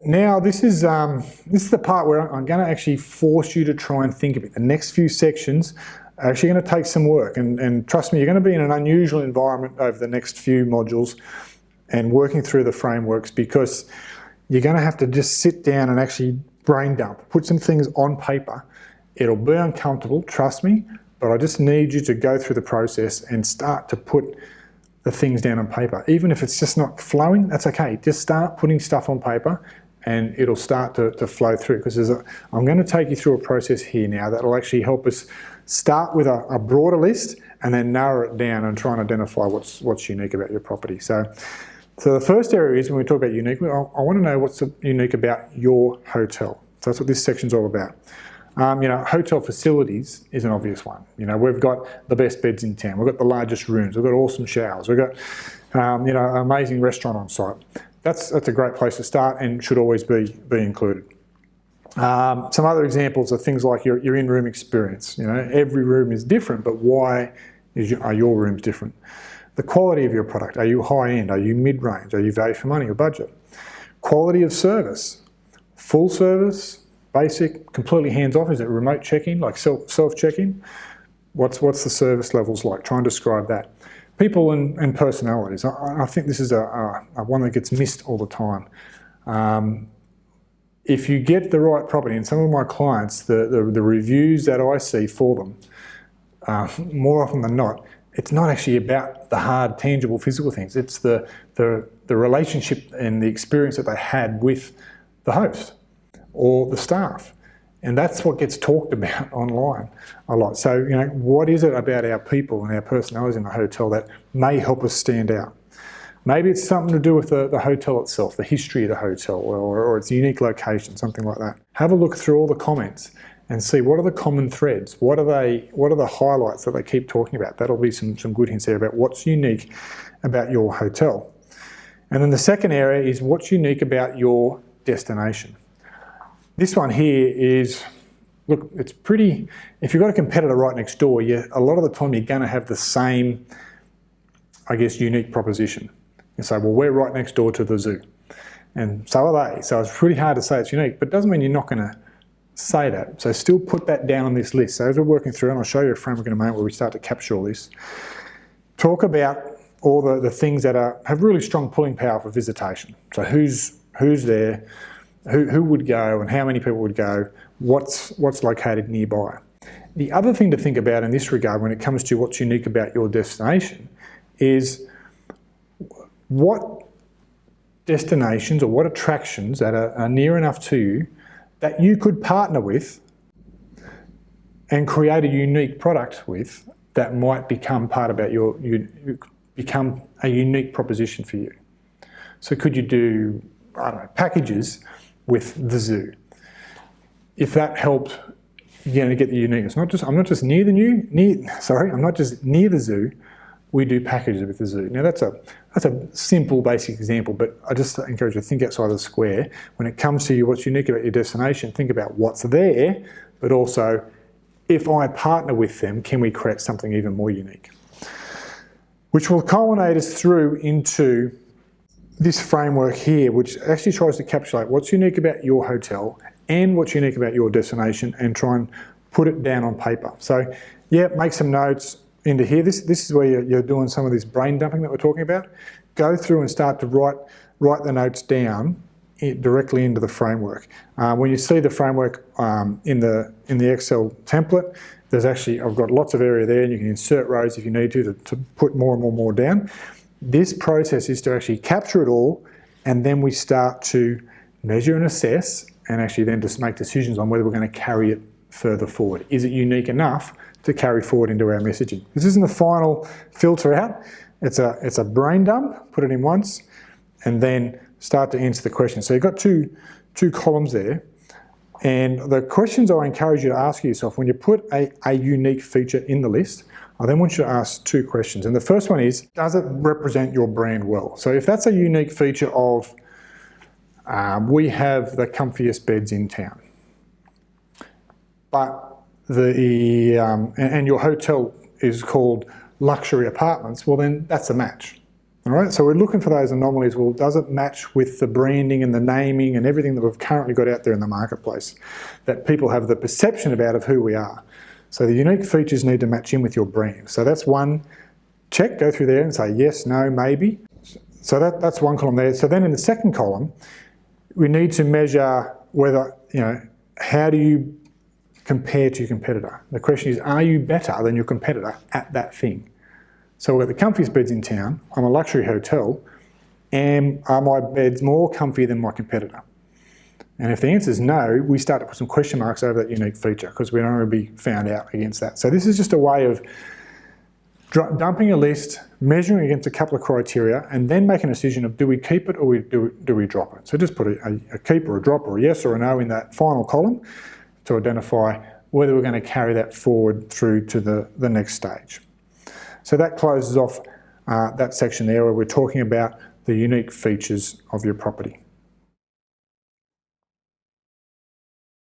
Now this is the part where I'm going to actually force you to try and think of it. The next few sections are actually going to take some work, and trust me, you're going to be in an unusual environment over the next few modules and working through the frameworks, because you're going to have to just sit down and actually brain dump, put some things on paper. It'll be uncomfortable, trust me, but I just need you to go through the process and start to put the things down on paper. Even if it's just not flowing, that's okay. Just start putting stuff on paper and it'll start to flow through, because I'm going to take you through a process here now that will actually help us start with a broader list and then narrow it down and try and identify what's unique about your property. So the first area is, when we talk about unique, I want to know what's unique about your hotel. So that's what this section's all about. Hotel facilities is an obvious one. We've got the best beds in town. We've got the largest rooms. We've got awesome showers. We've got, an amazing restaurant on site. That's a great place to start and should always be included. Some other examples are things like your in-room experience. Every room is different, but why are your rooms different? The quality of your product. Are you high-end? Are you mid-range? Are you value for money or budget? Quality of service. Full service, basic, completely hands-off. Is it remote check-in, like self-check-in? What's the service levels like? Try and describe that. People and personalities. I think this is a one that gets missed all the time. If you get the right property, and some of my clients, the reviews that I see for them, more often than not, it's not actually about the hard, tangible, physical things. It's the relationship and the experience that they had with the host or the staff. And that's what gets talked about online a lot. So, what is it about our people and our personalities in the hotel that may help us stand out? Maybe it's something to do with the hotel itself, the history of the hotel, or its unique location, something like that. Have a look through all the comments and see what are the common threads. What are the highlights that they keep talking about? That'll be some good hints there about what's unique about your hotel. And then the second area is what's unique about your destination. This one here is, look, it's pretty, if you've got a competitor right next door, a lot of the time you're going to have the same, unique proposition. You say, well, we're right next door to the zoo. And so are they. So it's pretty hard to say it's unique, but it doesn't mean you're not going to say that. So still put that down on this list. So as we're working through, and I'll show you a framework in a moment where we start to capture all this, talk about all the things that have really strong pulling power for visitation. So who's there? Who would go and how many people would go, what's located nearby. The other thing to think about in this regard when it comes to what's unique about your destination is what destinations or what attractions that are near enough to you that you could partner with and create a unique product with that might become part about become a unique proposition for you. So could you do, packages with the zoo? If that helped, to get the uniqueness. I'm not just near the zoo. We do packages with the zoo. Now that's a simple, basic example, but I just encourage you to think outside the square. When it comes to what's unique about your destination, think about what's there, but also, if I partner with them, can we create something even more unique? Which will culminate us through into this framework here, which actually tries to encapsulate what's unique about your hotel and what's unique about your destination and try and put it down on paper. So make some notes into here. This is where you're doing some of this brain dumping that we're talking about. Go through and start to write the notes down directly into the framework. When you see the framework in the Excel template, I've got lots of area there, and you can insert rows if you need to put more and more down. This process is to actually capture it all, and then we start to measure and assess, and actually then just make decisions on whether we're going to carry it further forward. Is it unique enough to carry forward into our messaging? This isn't the final filter out. It's a brain dump, put it in once, and then start to answer the question. So you've got two columns there, and the questions I encourage you to ask yourself when you put a unique feature in the list, I then want you to ask two questions. And the first one is, does it represent your brand well? So if that's a unique feature of we have the comfiest beds in town. But and your hotel is called luxury apartments, well then that's a match. All right, so we're looking for those anomalies. Well, does it match with the branding and the naming and everything that we've currently got out there in the marketplace that people have the perception about of who we are? So the unique features need to match in with your brand. So that's one check, go through there and say yes, no, maybe. So that's one column there. So then in the second column, we need to measure whether, how do you compare to your competitor? The question is, are you better than your competitor at that thing? So we've got the comfiest beds in town. I'm a luxury hotel. Are my beds more comfy than my competitor? And if the answer is no, we start to put some question marks over that unique feature because we don't want to be found out against that. So this is just a way of dumping a list, measuring against a couple of criteria, and then making a decision of do we keep it or do we drop it. So just put a keep or a drop or a yes or a no in that final column to identify whether we're going to carry that forward through to the next stage. So that closes off that section there where we're talking about the unique features of your property.